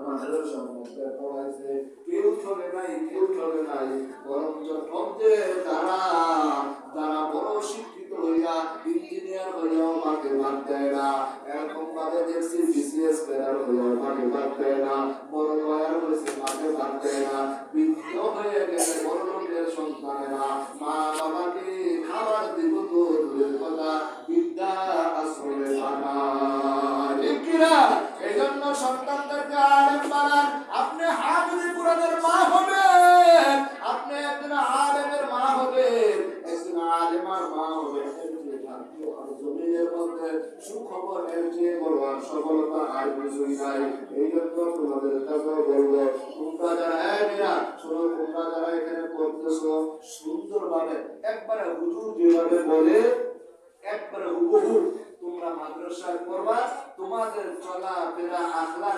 মাদ্রাসার মধ্যে পড়াইছে, কেউ চলে নাই, কেউ চলে নাই, বরঞ্চ সবচে যারা যারা বড় শিক্ষিত হইয়া ইঞ্জিনিয়ার হইয়াও মাকে বাদ দেয় না, এরকম ভাবে দেখছি বিসিএস ক্যাডার হইয়াও মাকে বাদ দেয় না, বড় লয়ার হয়েছে মাকে বাদ দেয় না, বৃদ্ধ হয়ে গেলে বড় লোকের সন্তানেরা মা বাবাকে খাবার দিব তো দূরের কথা, বিদ্যা আশ্রমে পাঠায়। ঠিক কিনা? এই জন্য সন্তানদেরকে আলেম বানান। আপনি হাফিজে কোরআনের মা হবেন, আপনি একজন আলেমের মা হবেন, একজন আলেমার মা হবেন। জমিনের মধ্যে সুখবর এর চেয়ে বড় আর সফলতা আর কিছুই নাই। এই জন্য তোমাদের কাছে বলবো, তোমরা যারা শোনো, তোমরা যারা এখানে পড়তেছো সুন্দরভাবে একবারে হুজুর যেভাবে বলে একবারে হুবহু তোমরা মাদ্রাসায় পড়বা। তোমাদের চলা ফেরা আখলাক